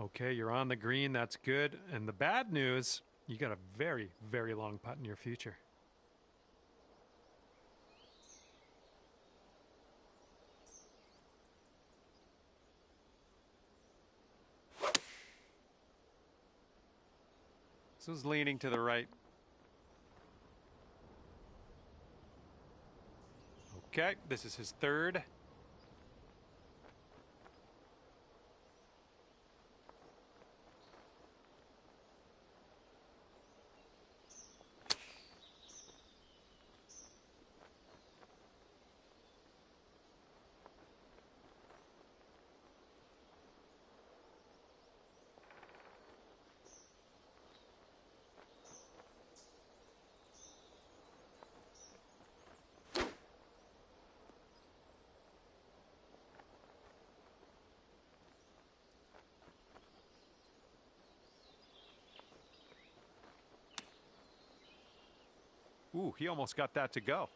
Okay, you're on the green. That's good. And the bad news, you got a very, very long putt in your future. This was leaning to the right. Okay, this is his third. Ooh, he almost got that to go.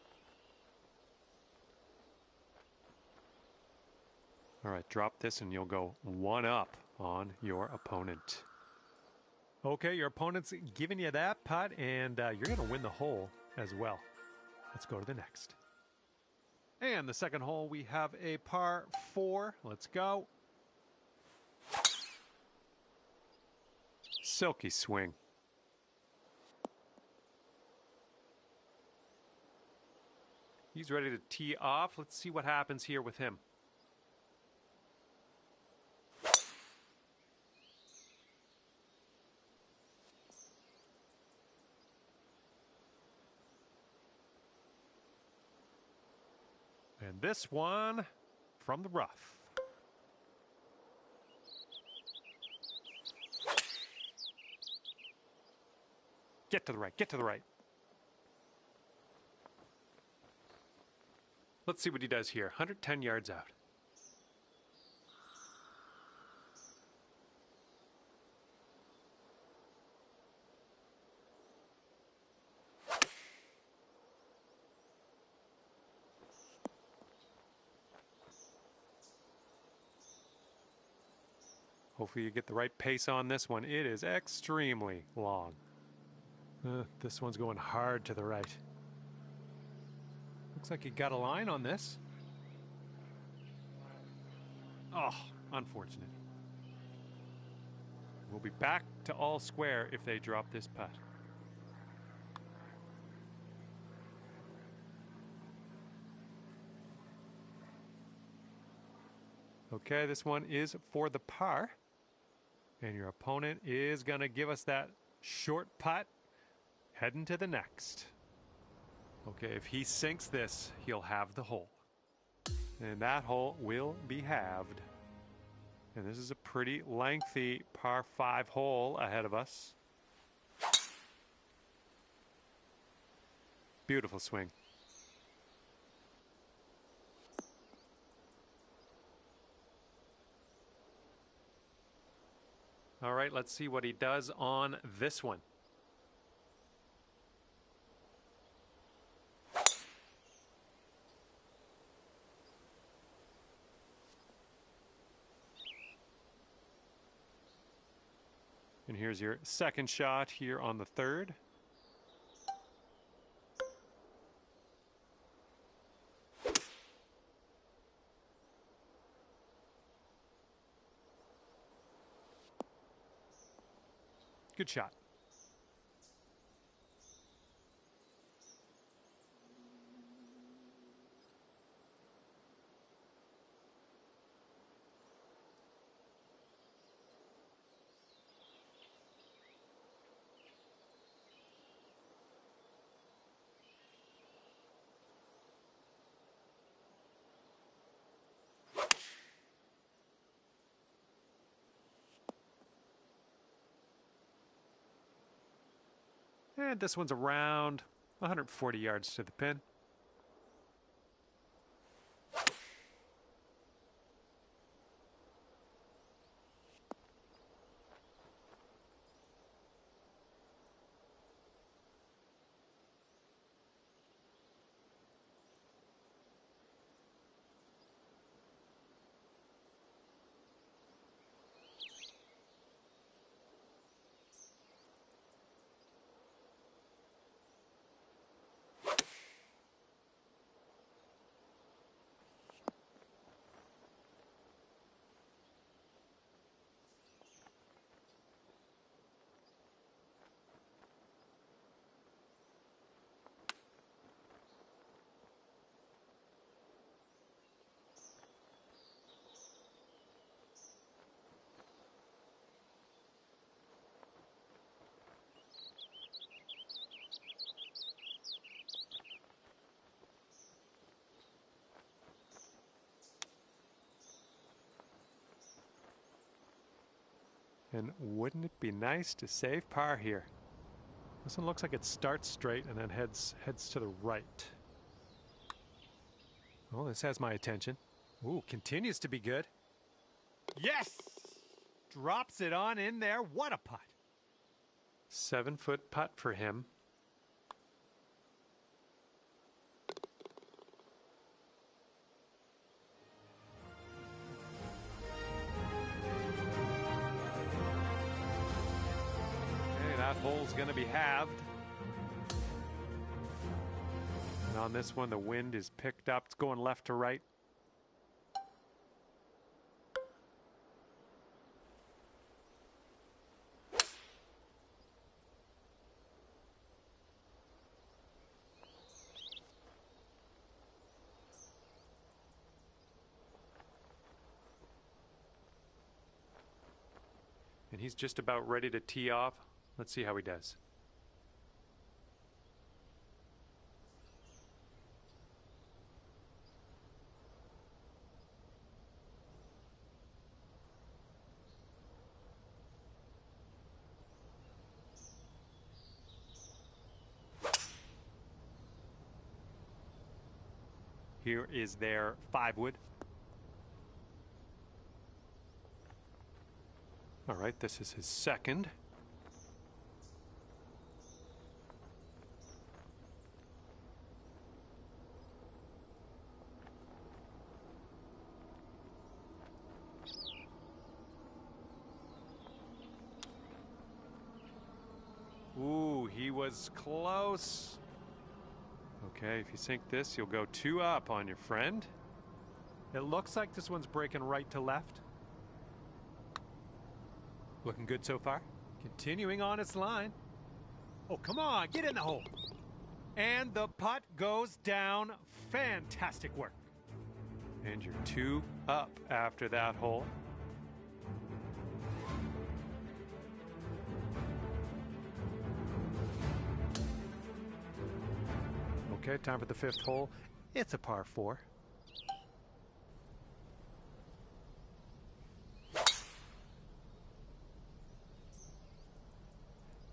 All right, drop this and you'll go one up on your opponent. Okay, your opponent's giving you that putt, and you're going to win the hole as well. Let's go to the next. And the second hole, we have a par 4. Let's go. Silky swing. He's ready to tee off. Let's see what happens here with him. And this one from the rough. Get to the right, get to the right. Let's see what he does here. 110 yards out. Hopefully you get the right pace on this one. It is extremely long. This one's going hard to the right. Looks like he got a line on this. Oh, unfortunate. We'll be back to all square if they drop this putt. Okay, this one is for the par. And your opponent is going to give us that short putt heading to the next. Okay, if he sinks this, he'll have the hole. And that hole will be halved. And this is a pretty lengthy par 5 hole ahead of us. Beautiful swing. All right, let's see what he does on this one. And here's your second shot here on the third. Good shot. And this one's around 140 yards to the pin. And wouldn't it be nice to save par here? This one looks like it starts straight and then heads to the right. Oh, this has my attention. Ooh, continues to be good. Yes! Drops it on in there. What a putt. 7-foot putt for him. Okay, that hole's going to be halved. And on this one, the wind is picked up. It's going left to right. And he's just about ready to tee off. Let's see how he does. Here is their 5-wood. All right, this is his second. Ooh, he was close. Okay, if you sink this, you'll go 2 up on your friend. It looks like this one's breaking right to left. Looking good so far. Continuing on its line. Oh, come on, get in the hole. And the putt goes down. Fantastic work. And you're 2 up after that hole. Okay, time for the 5th hole. It's a par 4.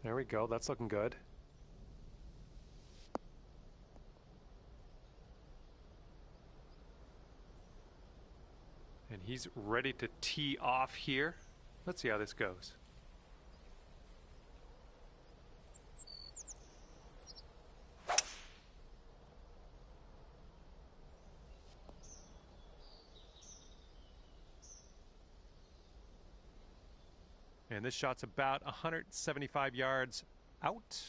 There we go. That's looking good. And he's ready to tee off here. Let's see how this goes. And this shot's about 175 yards out.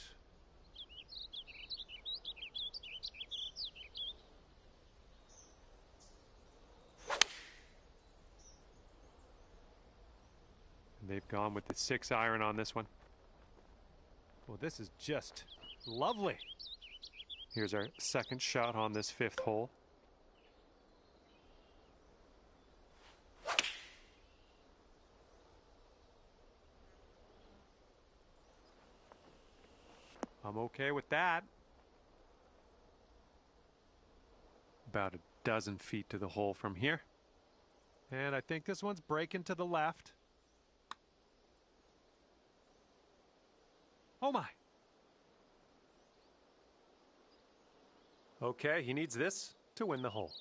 And they've gone with the 6-iron on this one. Well, this is just lovely. Here's our second shot on this 5th hole. I'm okay with that. About a dozen feet to the hole from here. And I think this one's breaking to the left. Oh my. Okay, he needs this to win the hole.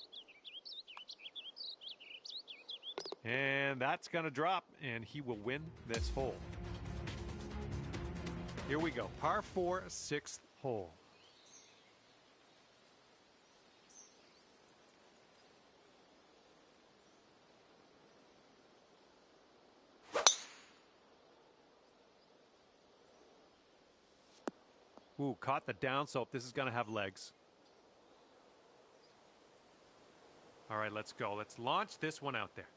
And that's going to drop, and he will win this hole. Here we go. Par 4, 6th hole. Ooh, caught the downslope. This is going to have legs. All right, let's go. Let's launch this one out there.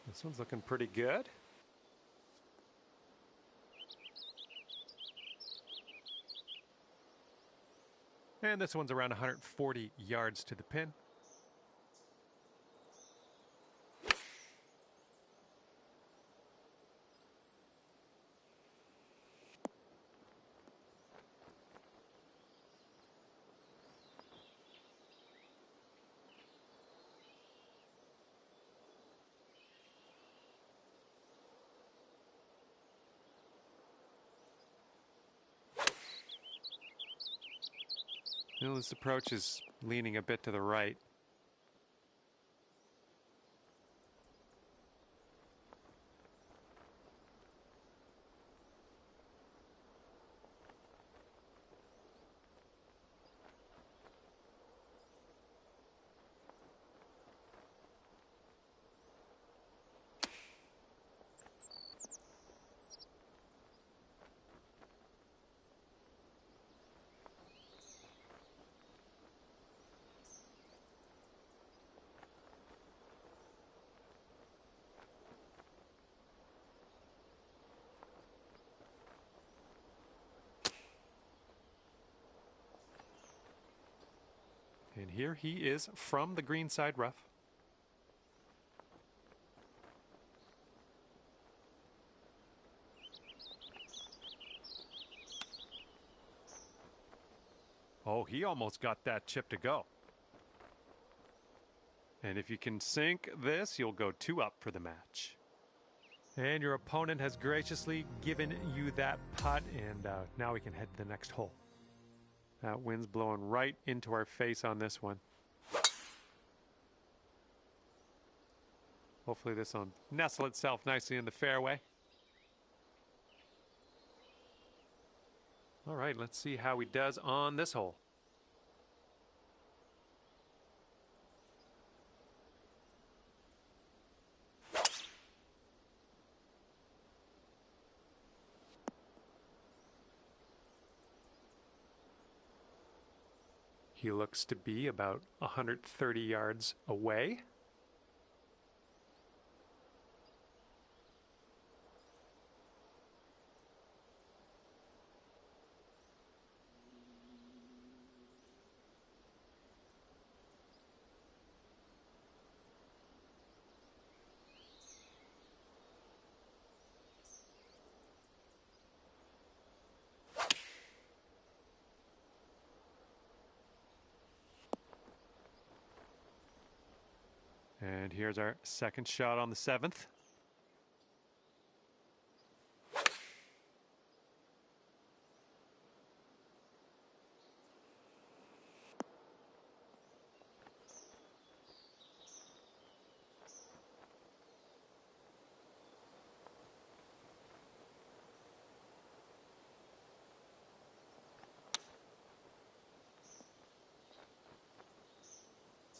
This one's looking pretty good. And this one's around 140 yards to the pin. This approach is leaning a bit to the right. And here he is from the green side rough. Oh, he almost got that chip to go. And if you can sink this, you'll go 2 up for the match. And your opponent has graciously given you that putt, and now we can head to the next hole. That wind's blowing right into our face on this one. Hopefully this will nestle itself nicely in the fairway. All right, let's see how he does on this hole. He looks to be about 130 yards away. And here's our second shot on the 7th.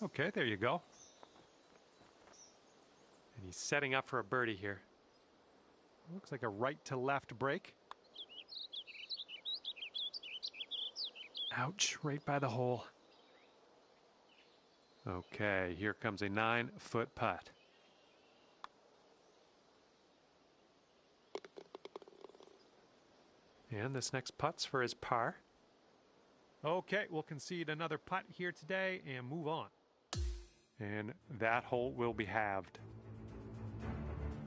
Okay, there you go. And he's setting up for a birdie here. Looks like a right to left break. Ouch, right by the hole. Okay, here comes a 9-foot putt. And this next putt's for his par. Okay, we'll concede another putt here today and move on. And that hole will be halved.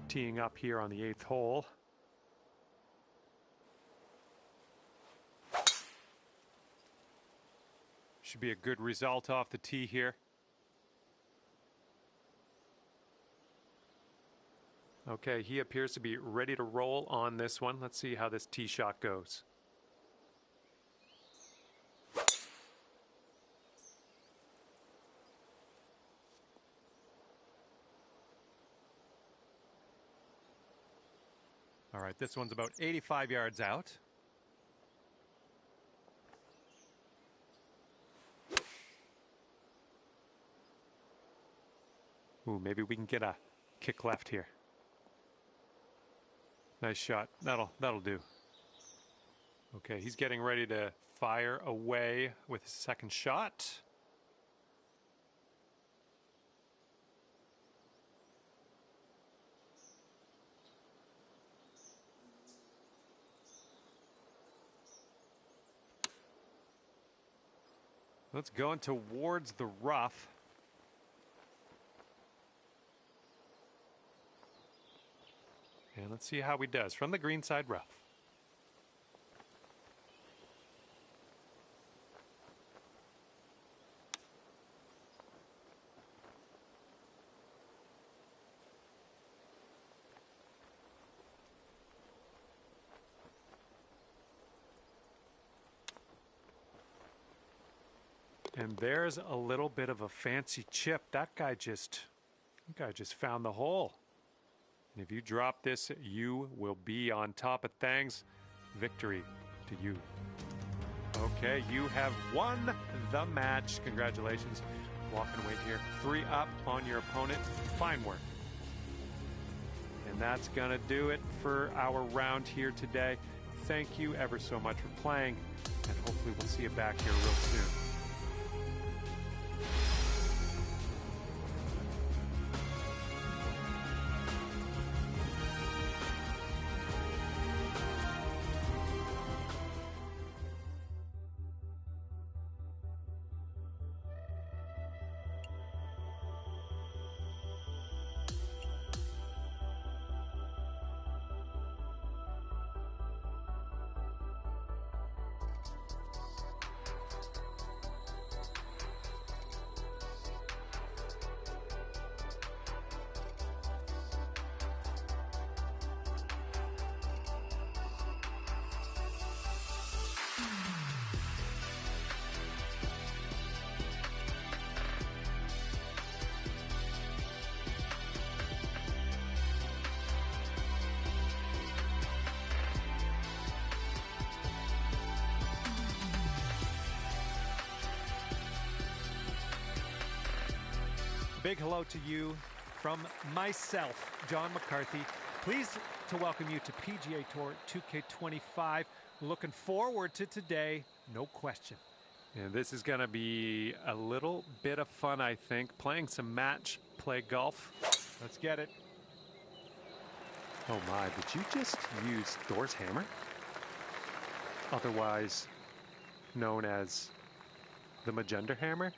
Teeing up here on the 8th hole. Should be a good result off the tee here. Okay, he appears to be ready to roll on this one. Let's see how this tee shot goes. All right, this one's about 85 yards out. Ooh, maybe we can get a kick left here. Nice shot. That'll do. Okay, he's getting ready to fire away with his second shot. Let's go in towards the rough. And let's see how he does from the green side rough. And there's a little bit of a fancy chip. That guy just found the hole. And if you drop this, you will be on top of things. Victory to you. Okay, you have won the match. Congratulations. Walking away here. 3 up on your opponent. Fine work. And that's going to do it for our round here today. Thank you ever so much for playing, and hopefully we'll see you back here real soon. Big hello to you from myself, John McCarthy. Pleased to welcome you to PGA Tour 2K25. Looking forward to today, no question. And this is going to be a little bit of fun, I think, playing some match play golf. Let's get it. Oh my, did you just use Thor's hammer? Otherwise known as the Magenta hammer?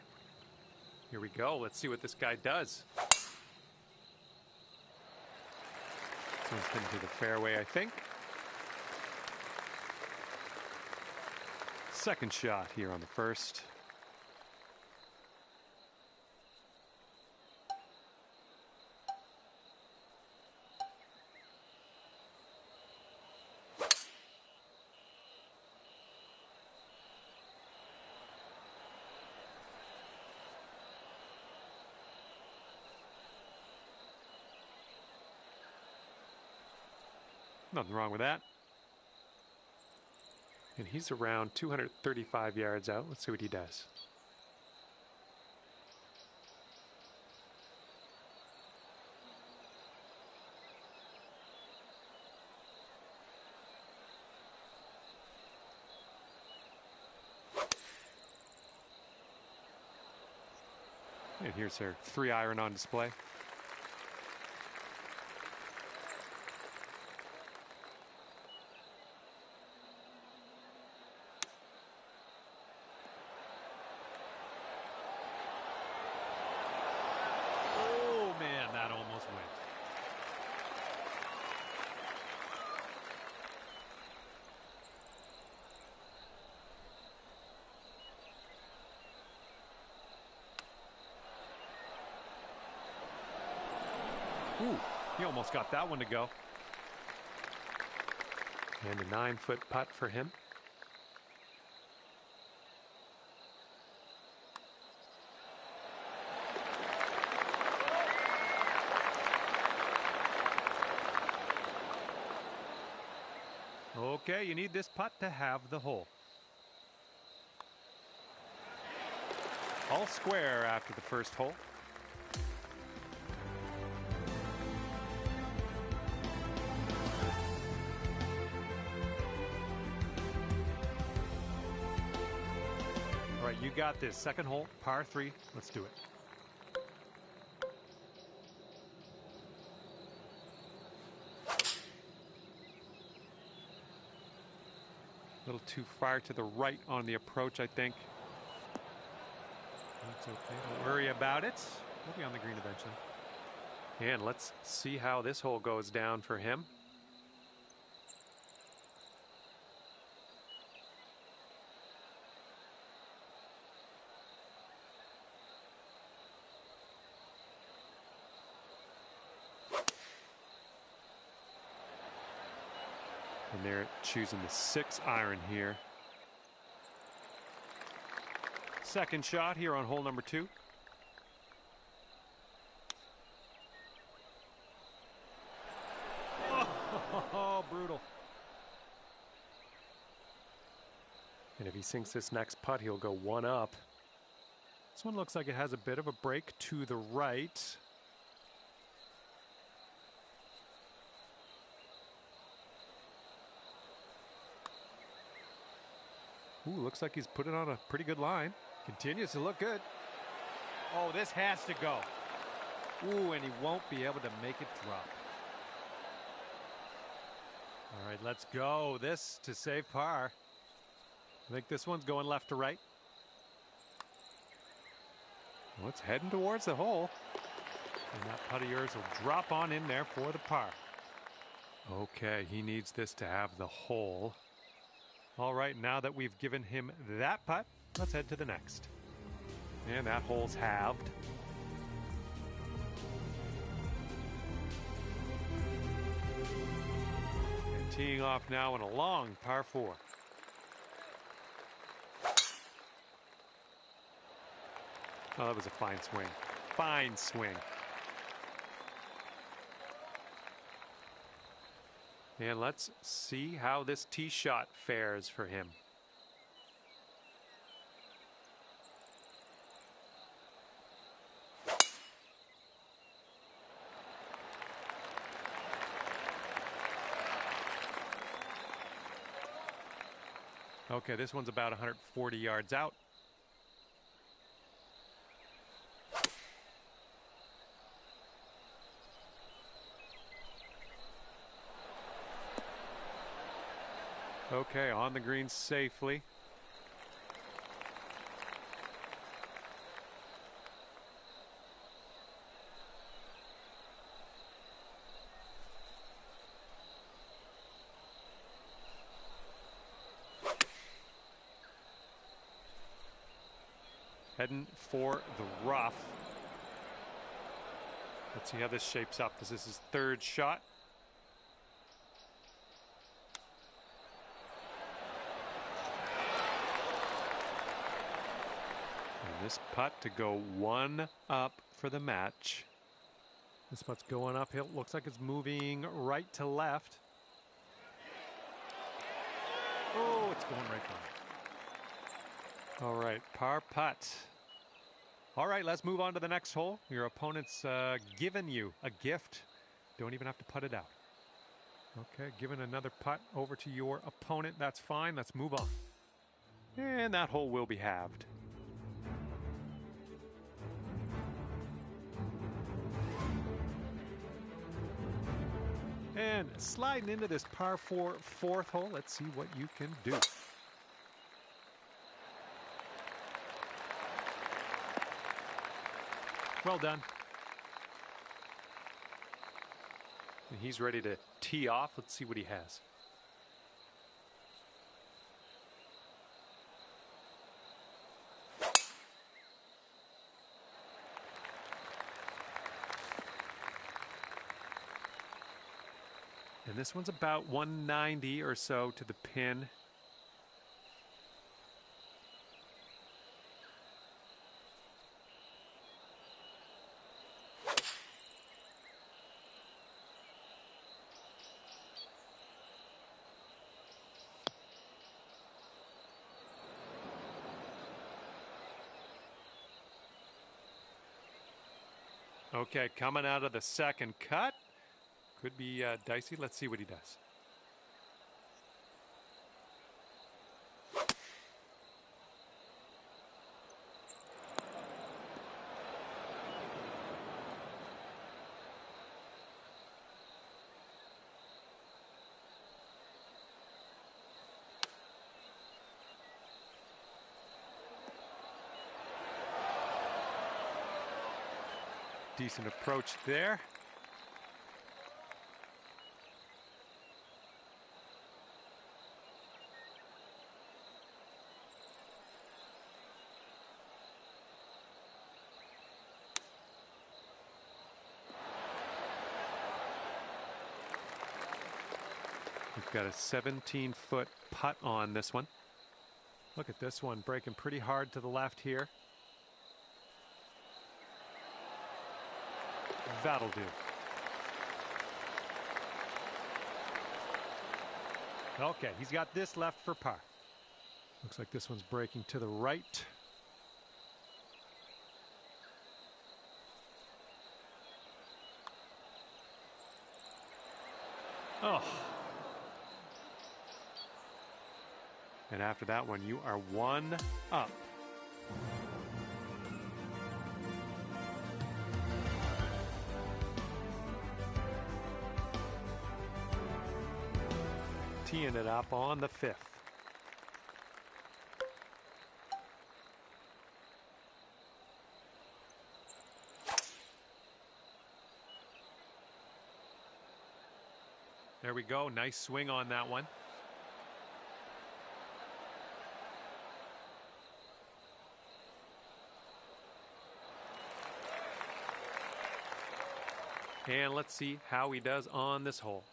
Here we go. Let's see what this guy does. This one's been to the fairway, I think. Second shot here on the first. Nothing wrong with that. And he's around 235 yards out. Let's see what he does. And here's our 3-iron on display. Ooh, he almost got that one to go. And a 9-foot putt for him. Okay, you need this putt to have the hole. All square after the first hole. All right, you got this. Second hole, par 3. Let's do it. A little too far to the right on the approach, I think. That's okay. Don't worry about it. We'll be on the green eventually. And let's see how this hole goes down for him. And they're choosing the 6-iron here. Second shot here on hole number 2. Oh, brutal. And if he sinks this next putt, he'll go one up. This one looks like it has a bit of a break to the right. Ooh, looks like he's put it on a pretty good line. Continues to look good. Oh, this has to go. Ooh, and he won't be able to make it drop. All right, let's go. This to save par. I think this one's going left to right. Well, it's heading towards the hole. And that putt of yours will drop on in there for the par. Okay, he needs this to have the hole. All right, now that we've given him that putt, let's head to the next. And that hole's halved. And teeing off now in a long par 4. Oh, that was a fine swing. Fine swing. And let's see how this tee shot fares for him. Okay, this one's about 140 yards out. Okay, on the green safely. Heading for the rough. Let's see how this shapes up. This is his third shot. This putt to go one up for the match. This putt's going uphill. Looks like it's moving right to left. Oh, it's going right by. All right, par putt. All right, let's move on to the next hole. Your opponent's given you a gift. Don't even have to putt it out. Okay, giving another putt over to your opponent. That's fine. Let's move on. And that hole will be halved. And sliding into this par 4 fourth hole, let's see what you can do. Well done. And he's ready to tee off. Let's see what he has. And this one's about 190 or so to the pin. Okay, coming out of the second cut. Could be dicey. Let's see what he does. Decent approach there. We've got a 17-foot putt on this one. Look at this one, breaking pretty hard to the left here. That'll do. Okay, he's got this left for par. Looks like this one's breaking to the right. Oh. And after that one, you are 1 up. Teeing it up on the 5th. There we go. Nice swing on that one. And let's see how he does on this hole.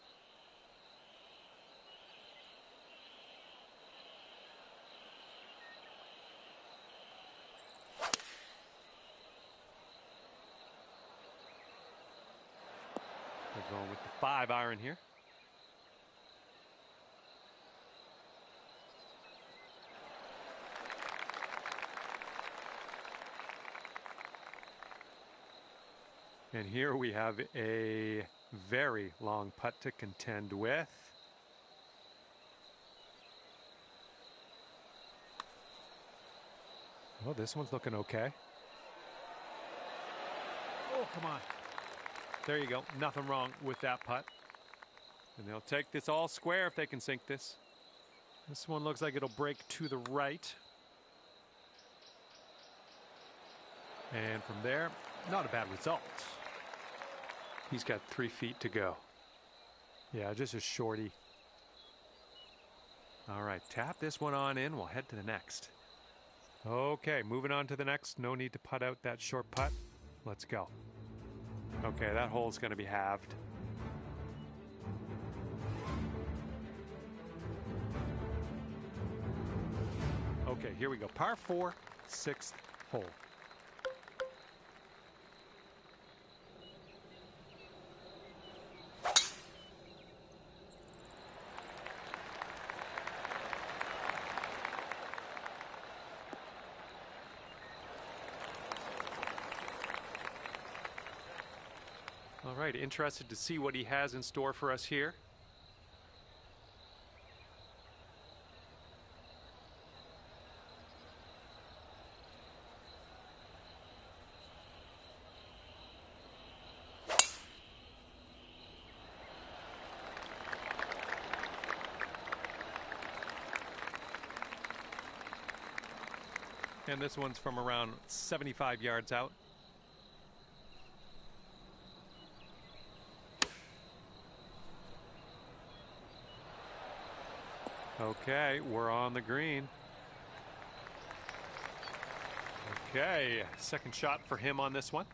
We're going with the 5-iron here. And here we have a very long putt to contend with. Oh, this one's looking okay. Oh, come on. There you go. Nothing wrong with that putt. And they'll take this all square if they can sink this. This one looks like it'll break to the right. And from there, not a bad result. He's got 3 feet to go. Yeah, just a shorty. All right, tap this one on in. We'll head to the next. Okay, moving on to the next. No need to putt out that short putt. Let's go. Okay, that hole's going to be halved. Okay, here we go. Par 4, 6th hole. All right, interested to see what he has in store for us here. And this one's from around 75 yards out. Okay, we're on the green. Okay, second shot for him on this one.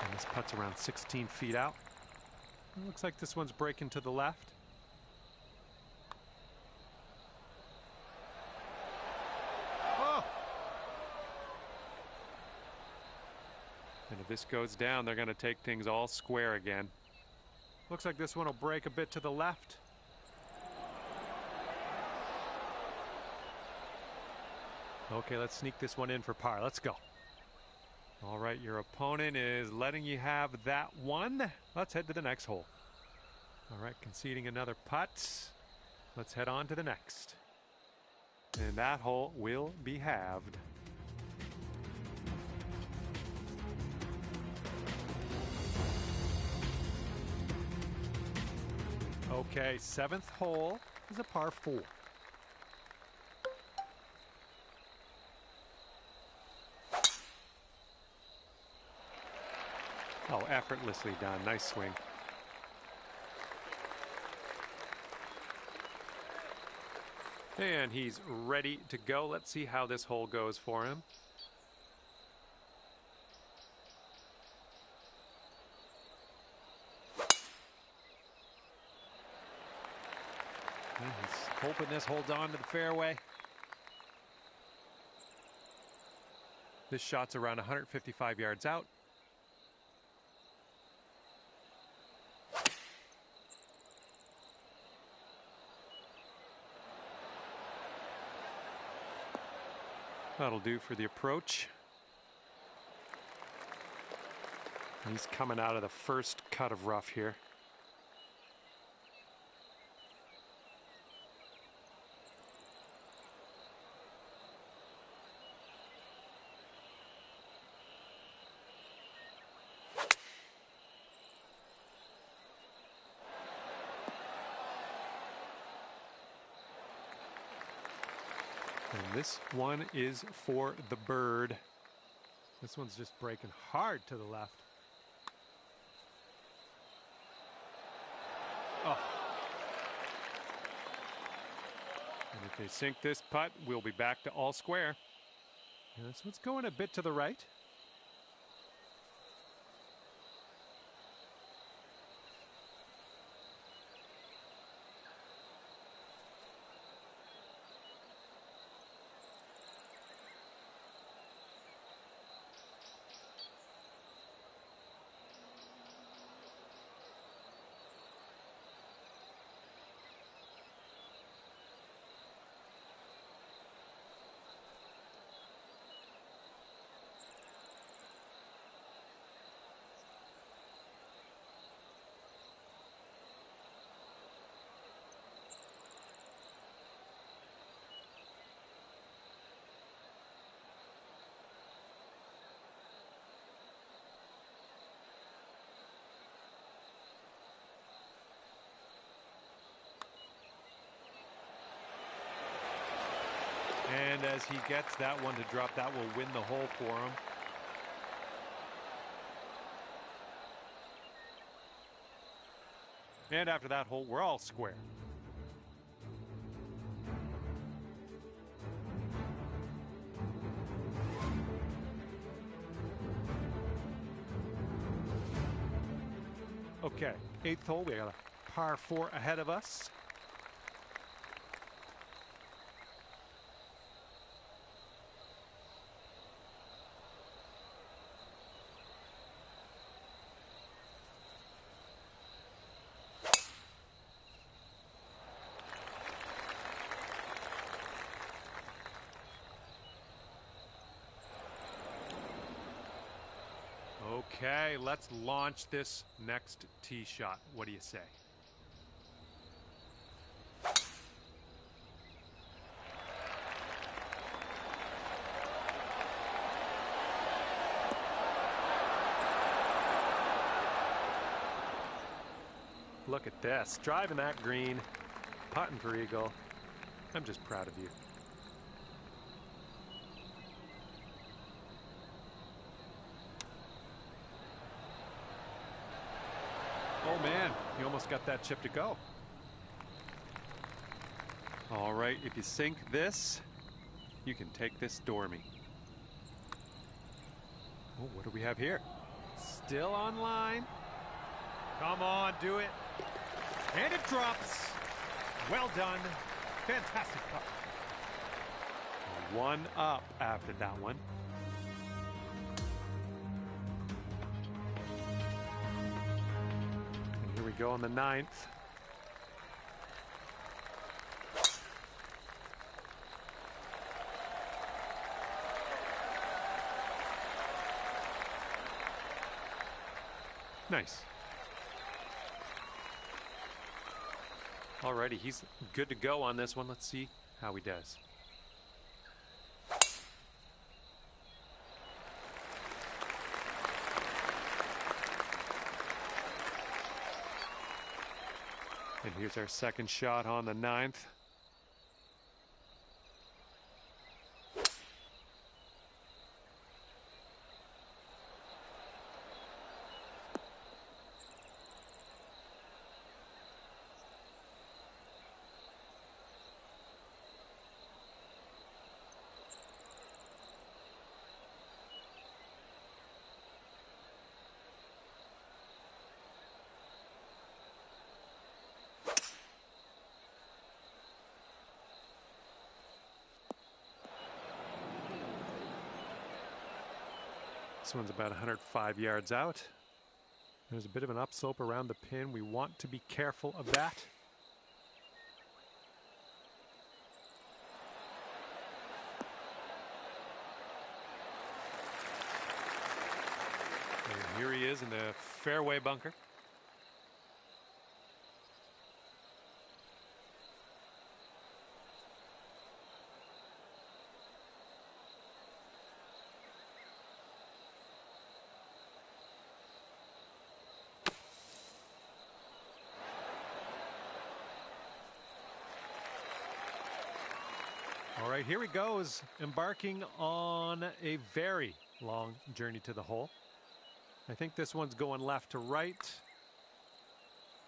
And this putt's around 16 feet out. It looks like this one's breaking to the left. And if this goes down, they're going to take things all square again. Looks like this one will break a bit to the left. Okay, let's sneak this one in for par. Let's go. All right, your opponent is letting you have that one. Let's head to the next hole. All right, conceding another putt. Let's head on to the next. And that hole will be halved. Okay, 7th hole is a par 4. Oh, effortlessly done. Nice swing. And he's ready to go. Let's see how this hole goes for him. And he's hoping this holds on to the fairway. This shot's around 155 yards out. That'll do for the approach. He's coming out of the first cut of rough here. And this one is for the bird. This one's just breaking hard to the left. Oh. And if they sink this putt, we'll be back to all square. And this one's going a bit to the right. And as he gets that one to drop, that will win the hole for him. And after that hole, we're all square. Okay, 8th hole, we got a par 4 ahead of us. Okay, let's launch this next tee shot. What do you say? Look at this, driving that green, putting for eagle. I'm just proud of you. Oh man, you almost got that chip to go. All right, if you sink this, you can take this Stormy. Oh, what do we have here? Still on line. Come on, do it. And it drops. Well done. Fantastic putt. One up after that one. And here we go on the 9th. Nice. Alrighty, he's good to go on this one. Let's see how he does. And here's our second shot on the 9th. This one's about 105 yards out. There's a bit of an upslope around the pin. We want to be careful of that. And here he is in the fairway bunker. All right, here he goes, embarking on a very long journey to the hole. I think this one's going left to right.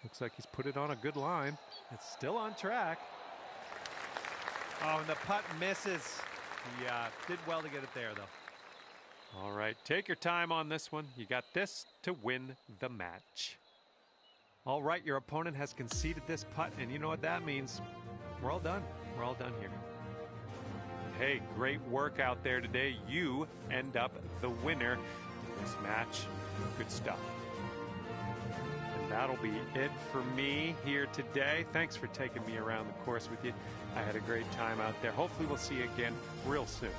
Looks like he's put it on a good line. It's still on track. Oh, and the putt misses. He did well to get it there, though. All right, take your time on this one. You got this to win the match. All right, your opponent has conceded this putt, and you know what that means. We're all done. We're all done here. Hey, great work out there today. You end up the winner in this match. Good stuff. And that'll be it for me here today. Thanks for taking me around the course with you. I had a great time out there. Hopefully we'll see you again real soon.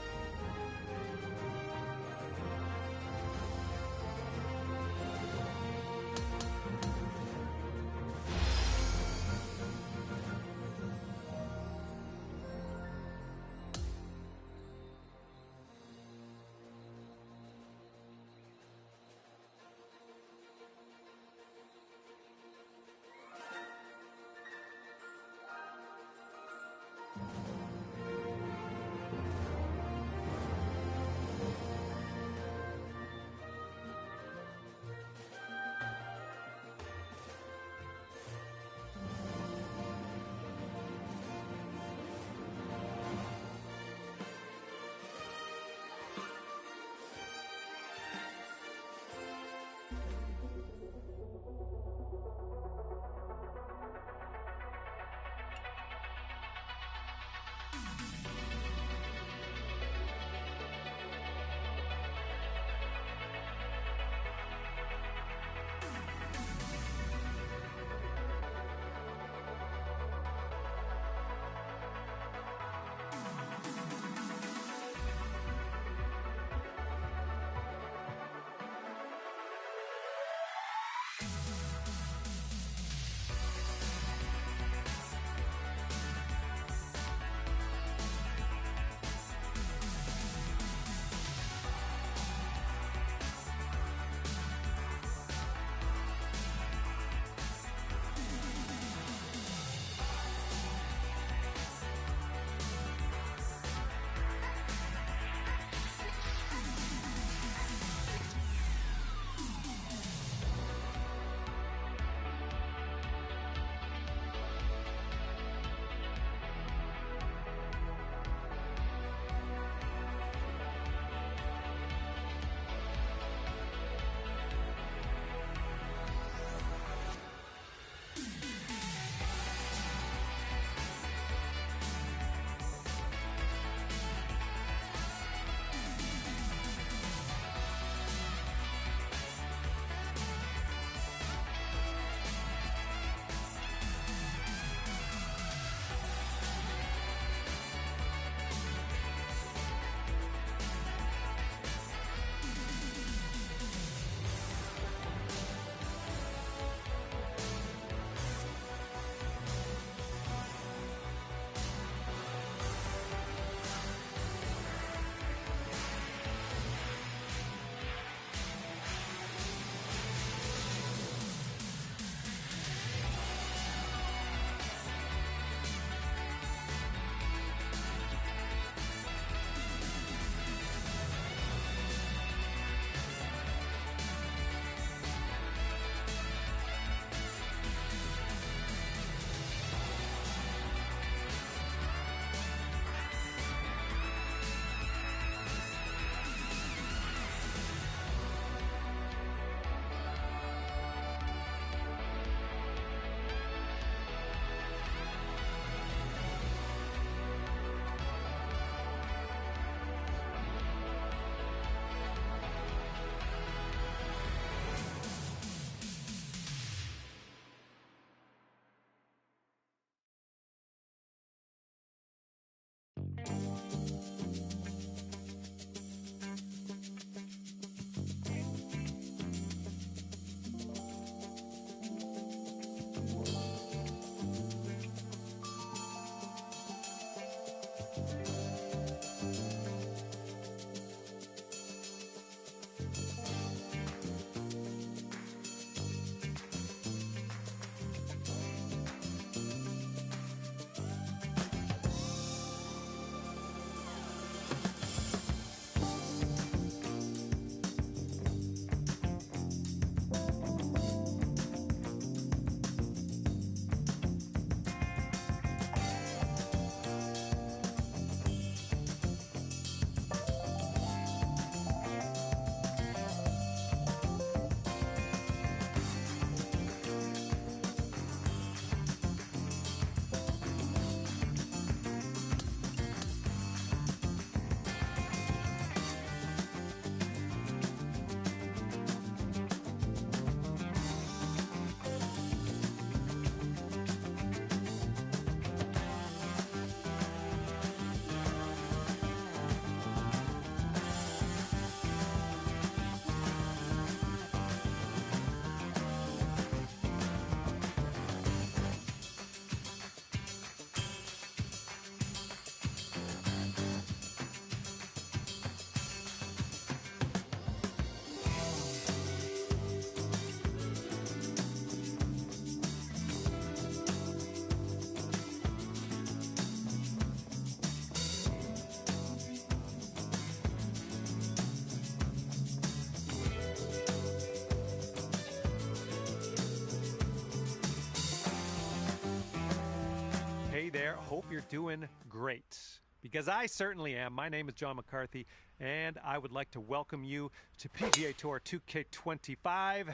hope you're doing great, because I certainly am. My name is John McCarthy, and I would like to welcome you to PGA Tour 2K25.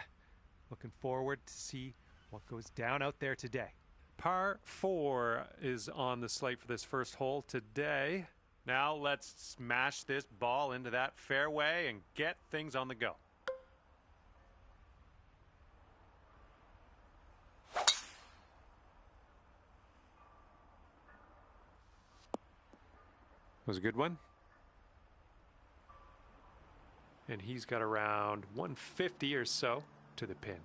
Looking forward to see what goes down out there today. Par 4 is on the slate for this first hole today. Now let's smash this ball into that fairway and get things on the go. Was a good one. And he's got around 150 or so to the pin.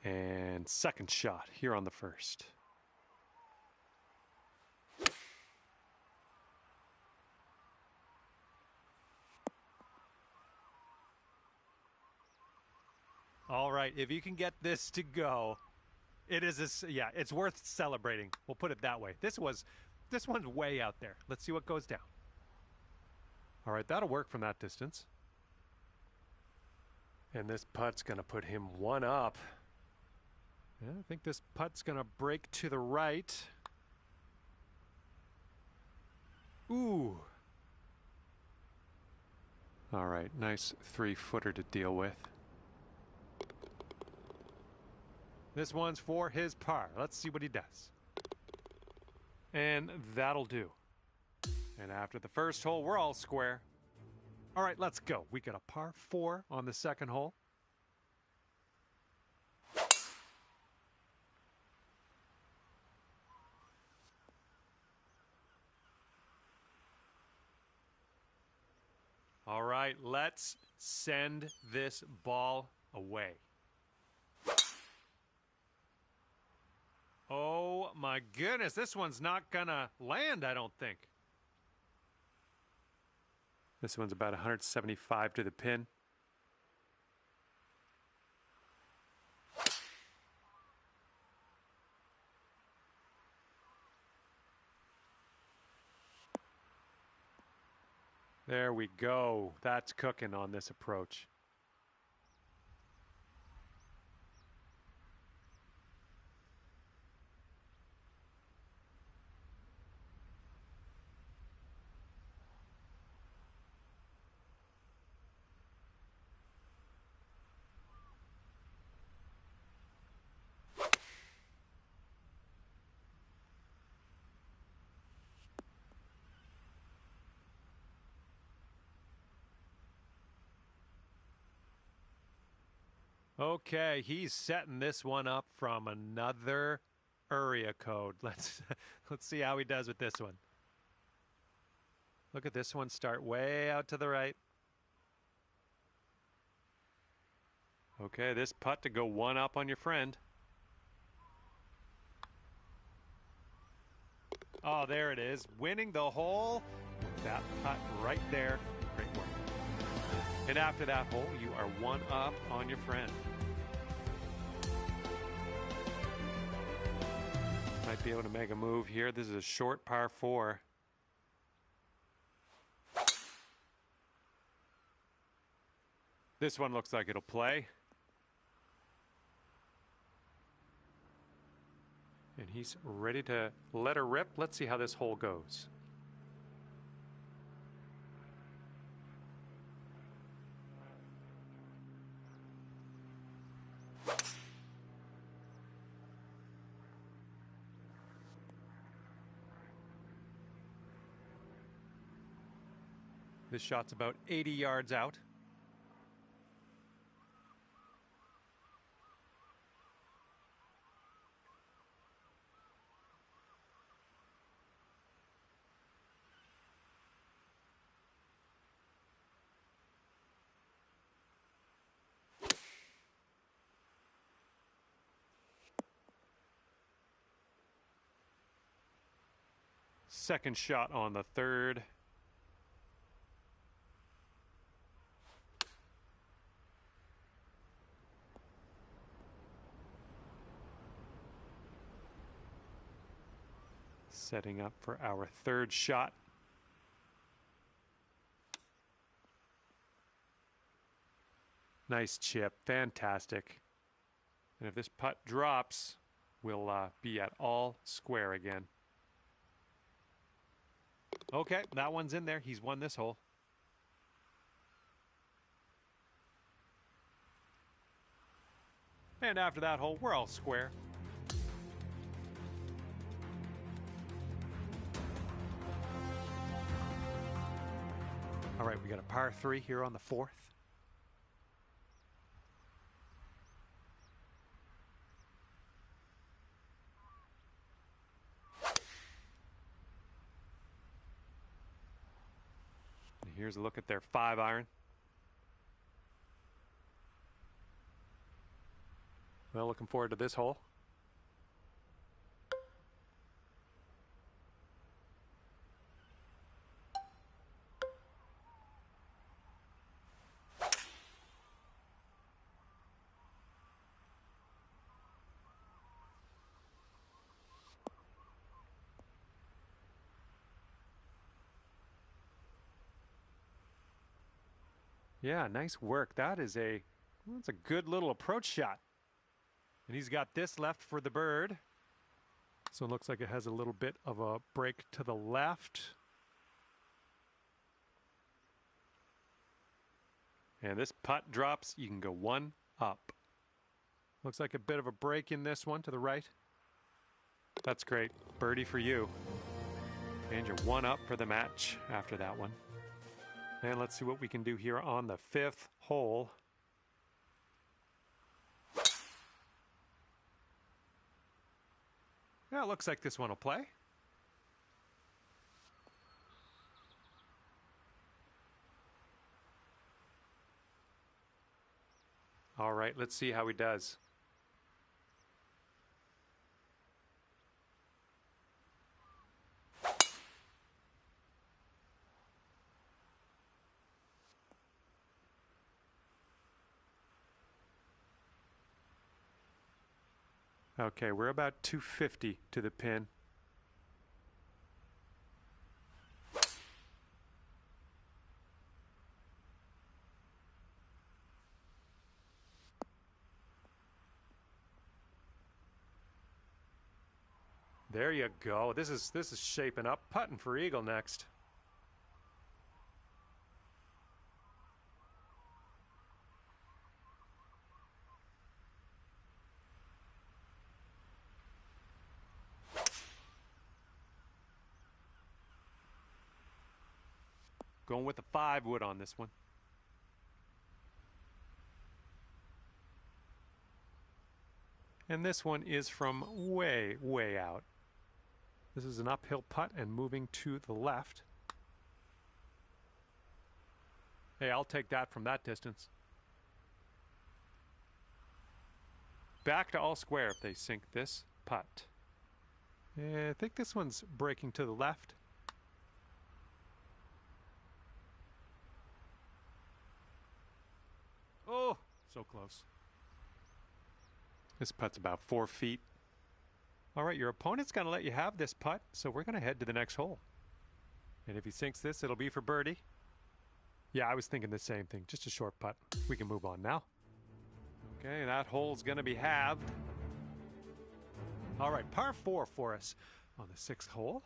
And second shot here on the first. All right, if you can get this to go, it is it's worth celebrating. We'll put it that way. This one's way out there. Let's see what goes down. All right, that'll work from that distance. And this putt's going to put him one up. Yeah, I think this putt's going to break to the right. Ooh. All right, nice 3-footer to deal with. This one's for his par. Let's see what he does. And that'll do. And after the first hole, we're all square. All right, let's go. We got a par 4 on the second hole. All right, let's send this ball away. Oh my goodness, this one's not gonna land, I don't think. This one's about 175 to the pin. There we go. That's cooking on this approach. Okay, he's setting this one up from another area code. Let's see how he does with this one. Look at this one start way out to the right. Okay, this putt to go one up on your friend. Oh, there it is. Winning the hole with that putt right there. Great work. And after that hole, you are one up on your friend. Might be able to make a move here. This is a short par 4. This one looks like it'll play. And he's ready to let her rip. Let's see how this hole goes. This shot's about 80 yards out. Second shot on the third. Setting up for our third shot. Nice chip, fantastic. And if this putt drops, we'll be at all square again. Okay, that one's in there. He's won this hole. And after that hole, we're all square. All right, we got a par 3 here on the 4th. And here's a look at their 5-iron. Well, looking forward to this hole. Yeah, nice work. That's a good little approach shot. And he's got this left for the bird. So it looks like it has a little bit of a break to the left. And this putt drops, you can go 1 up. Looks like a bit of a break in this one to the right. That's great. Birdie for you. And you're 1 up for the match after that one. And let's see what we can do here on the 5th hole. Yeah, it looks like this one will play. All right, let's see how he does. Okay, we're about 250 to the pin. There you go. This is shaping up. Putting for eagle next. Going with the 5 wood on this one. And this one is from way, way out. This is an uphill putt and moving to the left. Hey, I'll take that from that distance. Back to all square if they sink this putt. I think this one's breaking to the left. Oh, so close. This putt's about 4 feet. All right, your opponent's going to let you have this putt, so we're going to head to the next hole. And if he sinks this, it'll be for birdie. Yeah, I was thinking the same thing. Just a short putt. We can move on now. Okay, that hole's going to be halved. All right, par 4 for us on the 6th hole.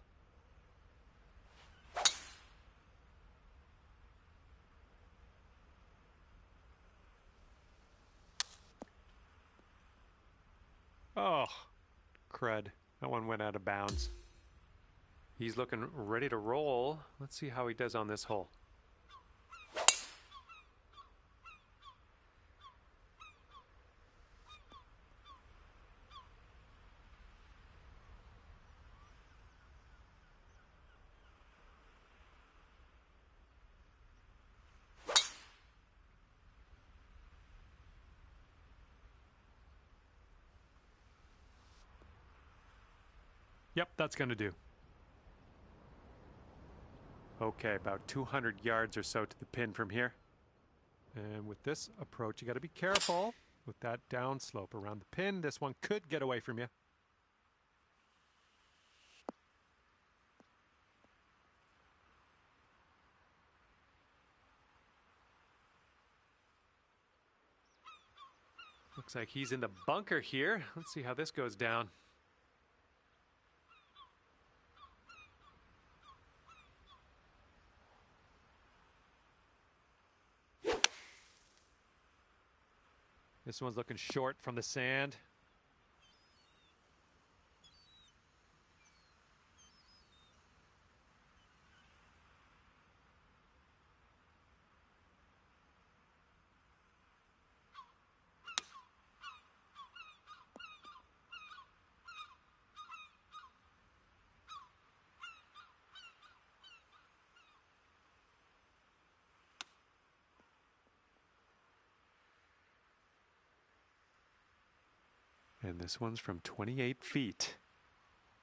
Oh, crud. That one went out of bounds. He's looking ready to roll. Let's see how he does on this hole. Yep, that's going to do. Okay, about 200 yards or so to the pin from here. And with this approach, you got to be careful with that downslope around the pin. This one could get away from you. Looks like he's in the bunker here. Let's see how this goes down. This one's looking short from the sand. And this one's from 28 feet.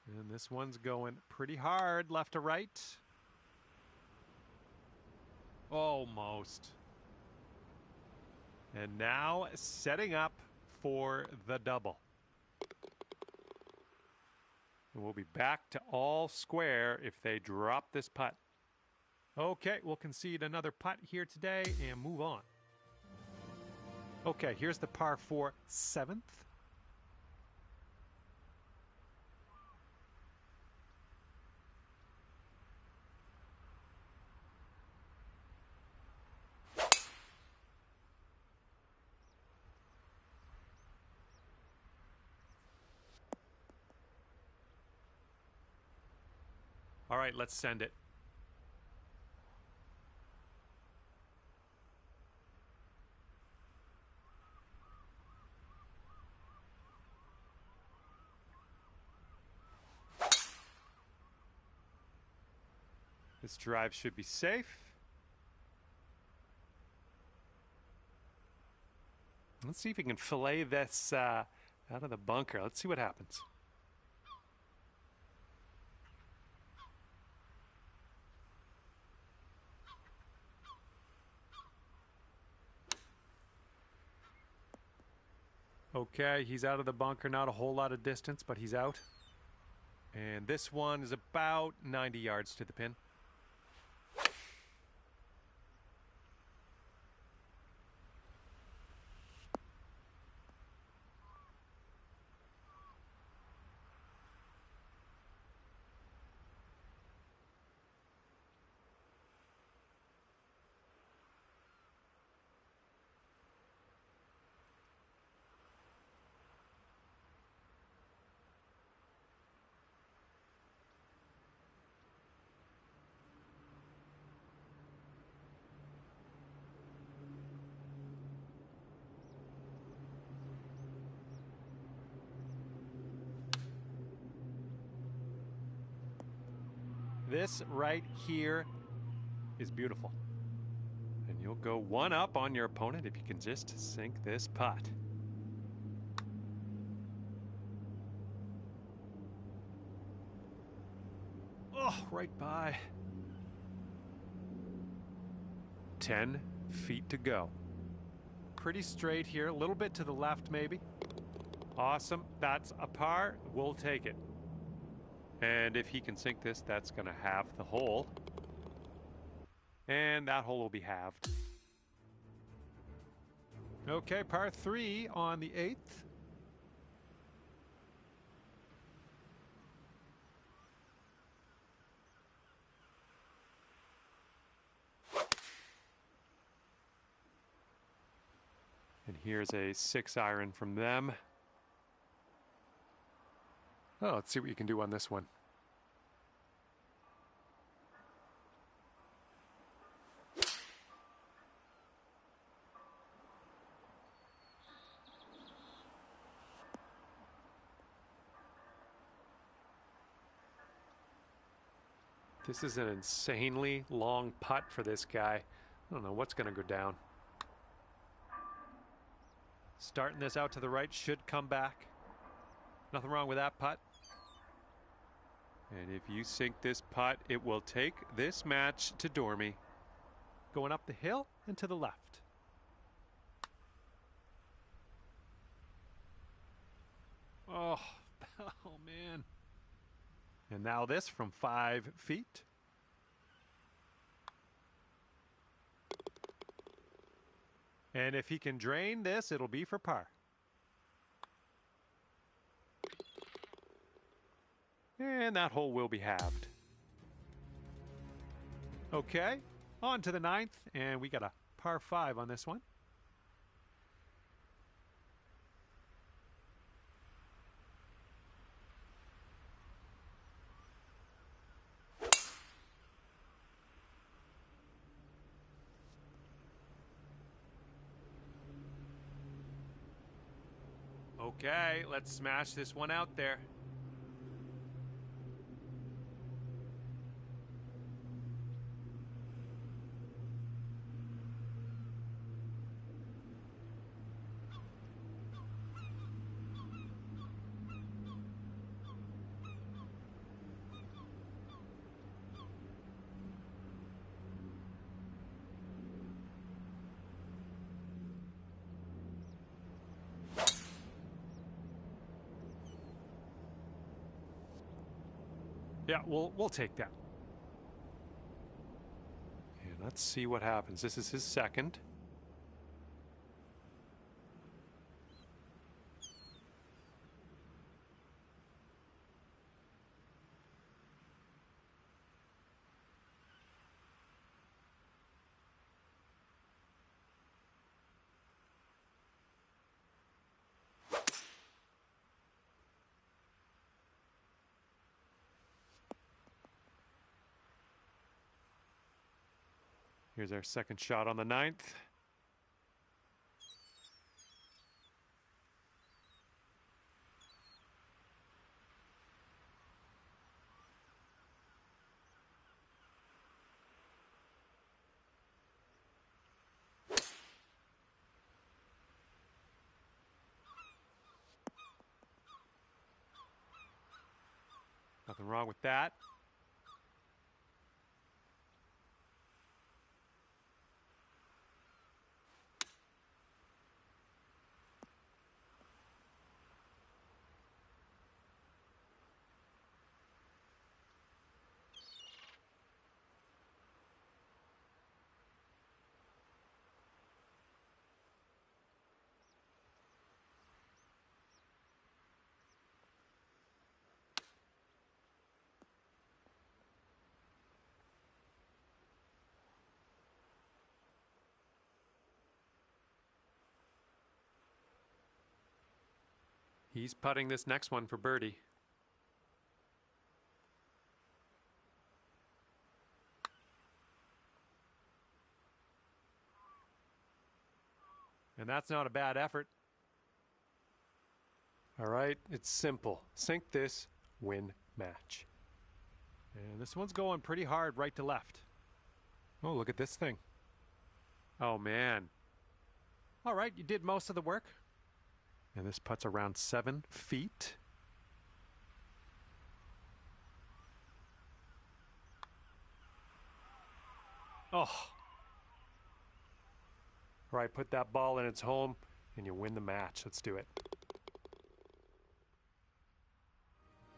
And this one's going pretty hard left to right. Almost. And now setting up for the double. And we'll be back to all square if they drop this putt. Okay, we'll concede another putt here today and move on. Okay, here's the par 4 7th. All right, let's send it. This drive should be safe. Let's see if we can fillet this out of the bunker. Let's see what happens. Okay, he's out of the bunker. Not a whole lot of distance, but he's out. And this one is about 90 yards to the pin. This right here is beautiful. And you'll go one up on your opponent if you can just sink this putt. Oh, right by. 10 feet to go. Pretty straight here, a little bit to the left maybe. Awesome, that's a par, we'll take it. And if he can sink this, that's going to halve the hole. And that hole will be halved. Okay, par 3 on the 8th. And here's a 6-iron from them. Oh, let's see what you can do on this one. This is an insanely long putt for this guy. I don't know what's going to go down. Starting this out to the right should come back. Nothing wrong with that putt. And if you sink this putt, it will take this match to Dormy. Going up the hill and to the left. Oh, oh man. And now this from 5 feet. And if he can drain this, it'll be for par. And that hole will be halved. Okay, on to the 9th, and we got a par 5 on this one. Okay, let's smash this one out there. Yeah, we'll take that. And let's see what happens. This is his second. Here's our second shot on the 9th. Nothing wrong with that. He's putting this next one for birdie. And that's not a bad effort. All right, it's simple. Sink this, win match. And this one's going pretty hard right to left. Oh, look at this thing. Oh, man. All right, you did most of the work. And this putt's around 7 feet. Oh. All right, put that ball in its home, and you win the match. Let's do it.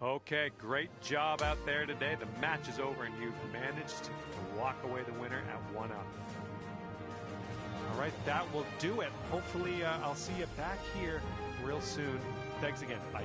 Okay, great job out there today. The match is over, and you've managed to walk away the winner at 1 up. All right, that will do it. Hopefully, I'll see you back here real soon. Thanks again. Bye.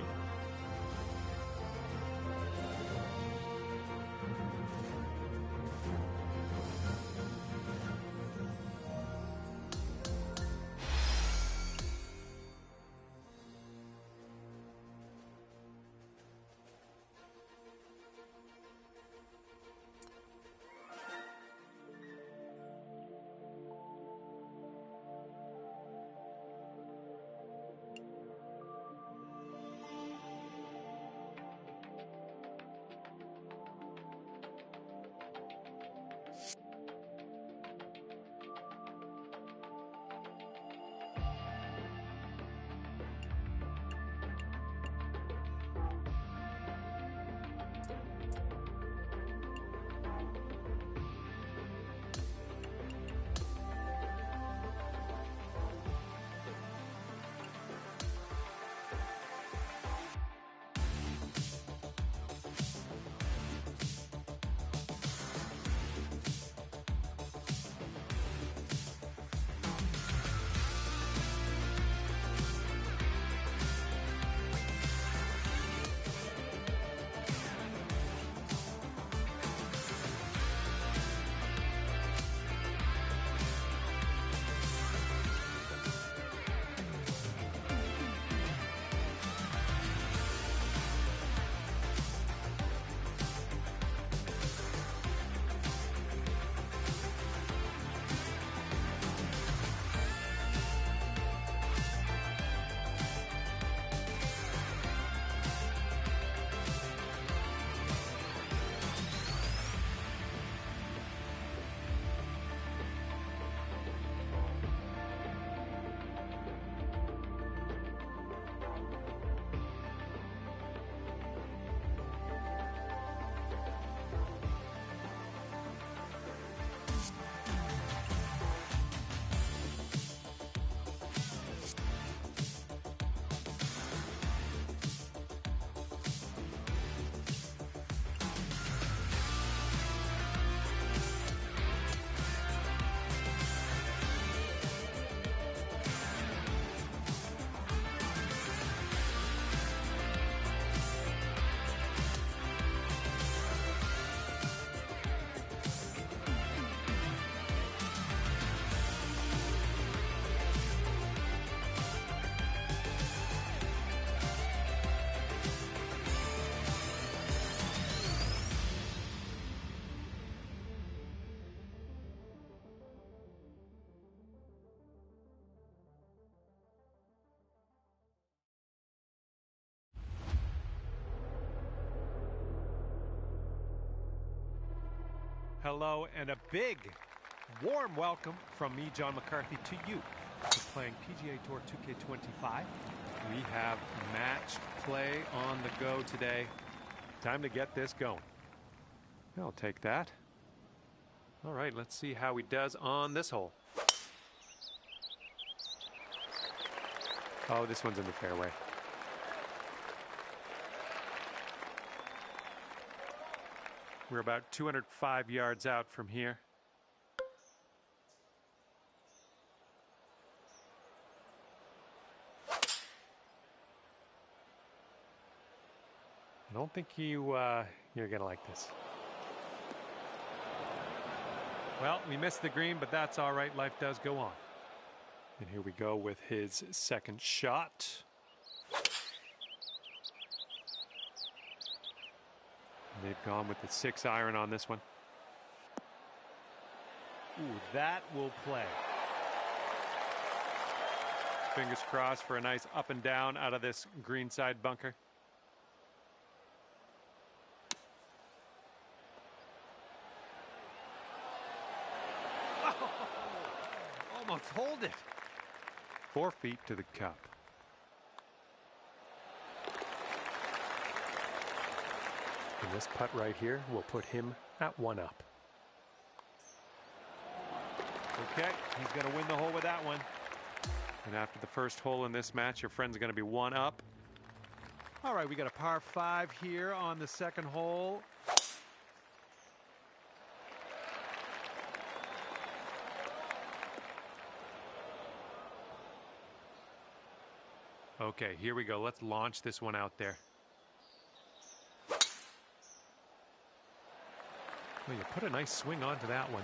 hello, and a big, warm welcome from me, John McCarthy, to you for playing PGA Tour 2K25. We have match play on the go today. Time to get this going. I'll take that. All right, let's see how he does on this hole. Oh, this one's in the fairway. We're about 205 yards out from here. I don't think you're gonna like this. Well, we missed the green, but that's all right. Life does go on. And here we go with his second shot. They've gone with the 6-iron on this one. Ooh, that will play. Fingers crossed for a nice up and down out of this greenside bunker. Oh, almost hold it. 4 feet to the cup. And this putt right here will put him at 1 up. Okay, he's going to win the hole with that one. And after the first hole in this match, your friend's going to be 1 up. All right, we got a par 5 here on the second hole. Okay, here we go. Let's launch this one out there. Well, you put a nice swing onto that one.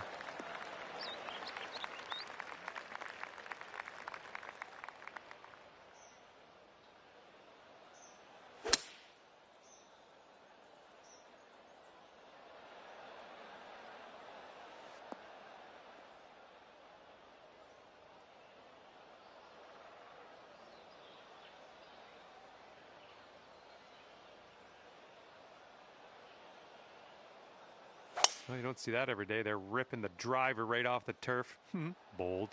Well, you don't see that every day. They're ripping the driver right off the turf. Bold.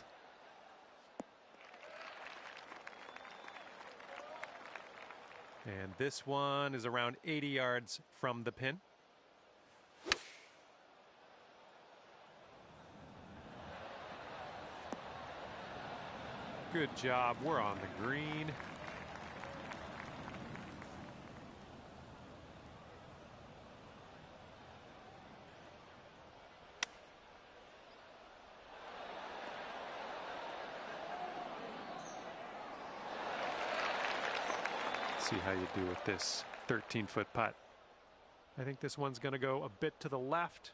And this one is around 80 yards from the pin. Good job. We're on the green. See how you do with this 13-foot putt. I think this one's going to go a bit to the left.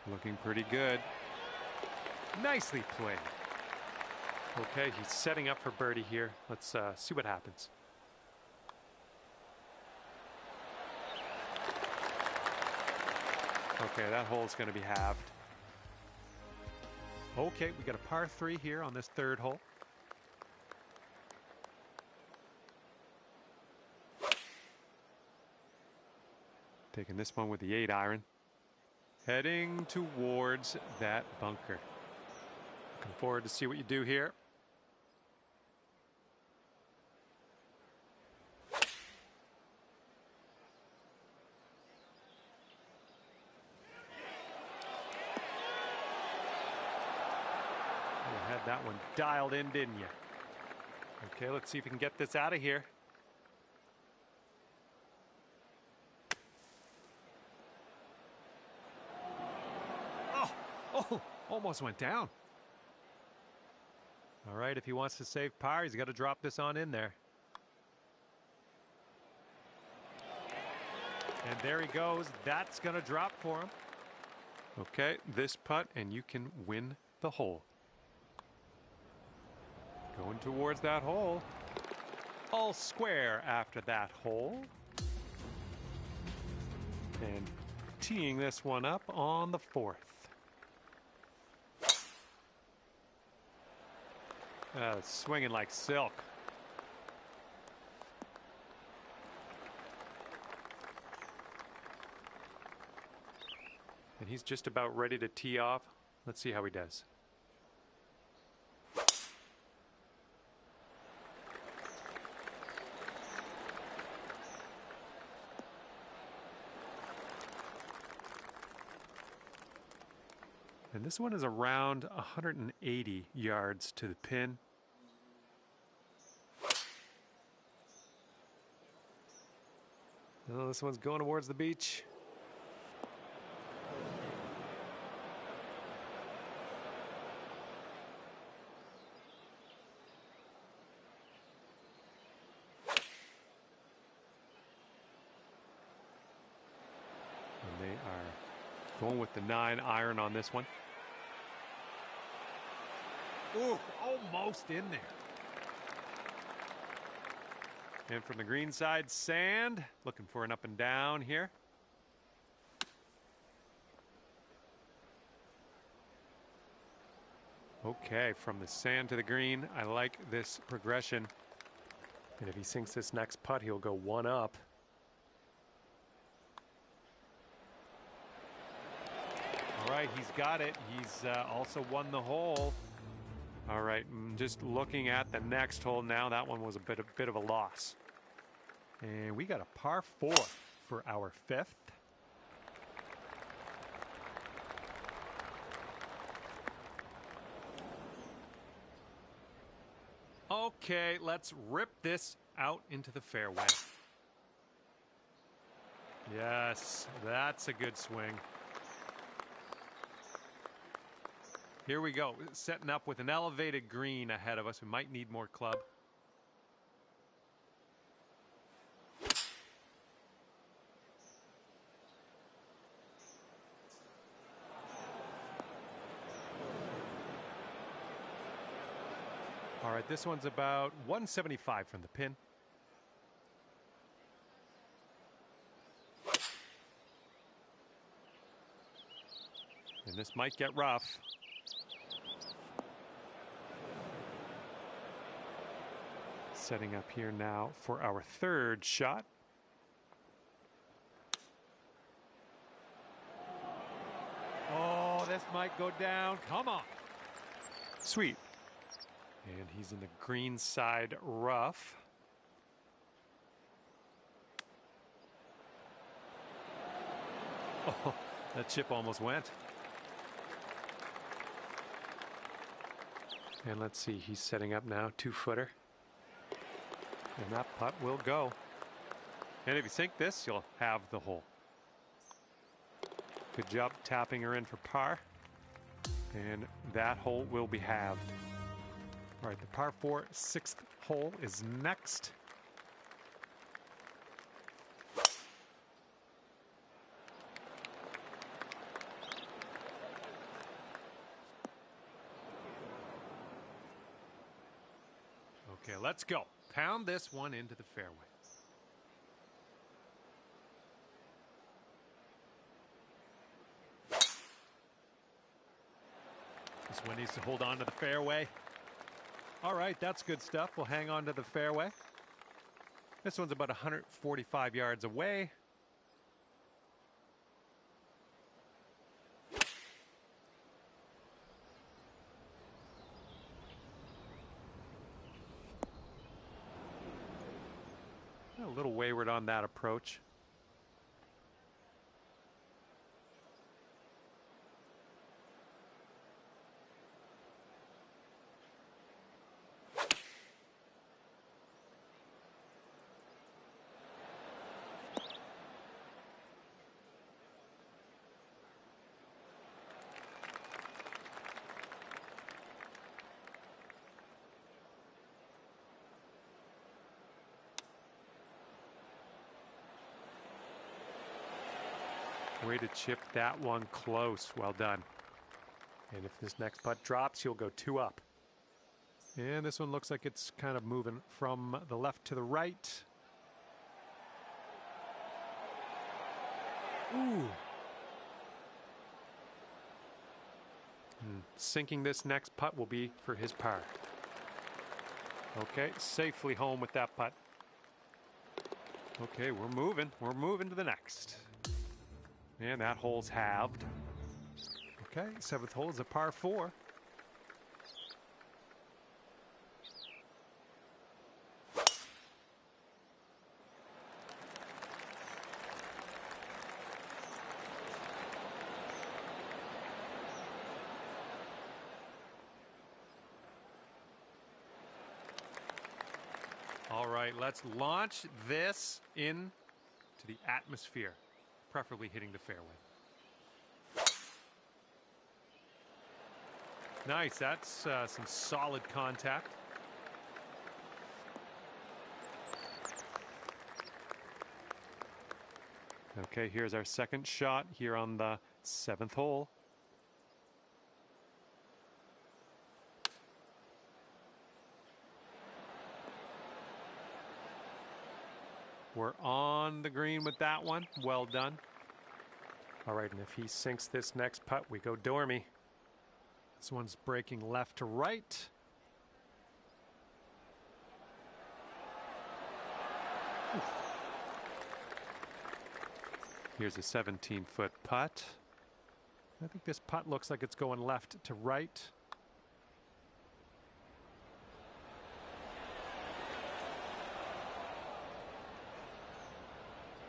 Looking pretty good. Nicely played. Okay, he's setting up for birdie here. Let's see what happens. Okay, that hole's going to be halved. Okay, we got a par 3 here on this third hole. Taking this one with the 8-iron. Heading towards that bunker. Looking forward to see what you do here. You had that one dialed in, didn't you? Okay, let's see if we can get this out of here. Oh, almost went down. All right, if he wants to save par, he's got to drop this on in there. And there he goes. That's going to drop for him. Okay, this putt, and you can win the hole. Going towards that hole. All square after that hole. And teeing this one up on the 4th. Swinging like silk. And he's just about ready to tee off. Let's see how he does. And this one is around 180 yards to the pin. Oh, this one's going towards the beach. And they are going with the 9-iron on this one. Ooh, almost in there. And from the green side, sand. Looking for an up and down here. Okay, from the sand to the green, I like this progression. And if he sinks this next putt, he'll go one up. All right, he's got it. He's also won the hole. All right, just looking at the next hole now, that one was a bit of a loss. And we got a par 4 for our 5th. Okay, let's rip this out into the fairway. Yes, that's a good swing. Here we go, setting up with an elevated green ahead of us. We might need more club. All right, this one's about 175 from the pin. And this might get rough. Setting up here now for our 3rd shot. Oh, this might go down. Come on. Sweet. And he's in the green side rough. Oh, that chip almost went. And let's see, he's setting up now, 2-footer. And that putt will go. And if you sink this, you'll have the hole. Good job tapping her in for par. And that hole will be halved. All right, the par 4 6th hole is next. Okay, let's go. Pound this one into the fairway. This one needs to hold on to the fairway. All right, that's good stuff. We'll hang on to the fairway. This one's about 145 yards away. A little wayward on that approach. Way to chip that one close. Well done. And if this next putt drops, you'll go 2 up. And this one looks like it's kind of moving from the left to the right. Ooh. And sinking this next putt will be for his par. Okay, safely home with that putt. Okay, we're moving. We're moving to the next. And that hole's halved. Okay, 7th hole is a par 4. All right, let's launch this in to the atmosphere, preferably hitting the fairway. Nice, that's some solid contact. Okay, here's our second shot here on the 7th hole. We're on the green with that one. Well done. All right, and if he sinks this next putt, we go Dormy. This one's breaking left to right. Oof. Here's a 17-foot putt. I think this putt looks like it's going left to right.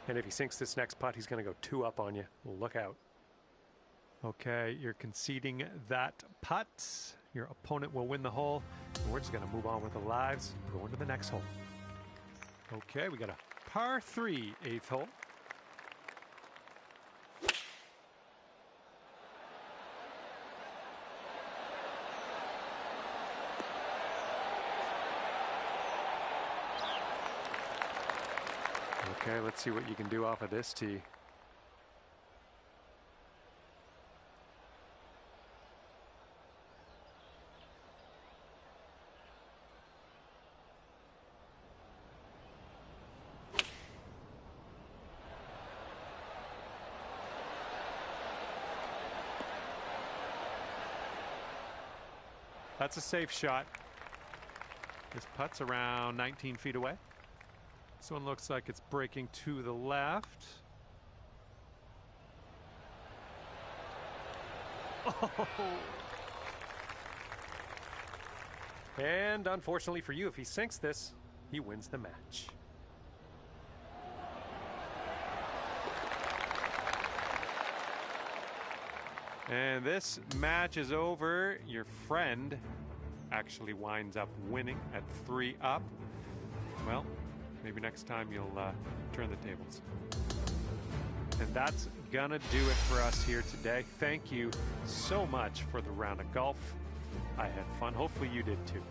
And if he sinks this next putt, he's going to go 2 up on you. Look out. Okay, you're conceding that putt. Your opponent will win the hole. And we're just going to move on with the lives. Going to the next hole. Okay, we got a par 3, 8th hole. Okay, let's see what you can do off of this tee. That's a safe shot. This putt's around 19 feet away. This one looks like it's breaking to the left. Oh. And unfortunately for you, if he sinks this, he wins the match. And this match is over. Your friend actually winds up winning at 3 up. Well, maybe next time you'll turn the tables. And that's gonna do it for us here today. Thank you so much for the round of golf. I had fun. Hopefully you did too.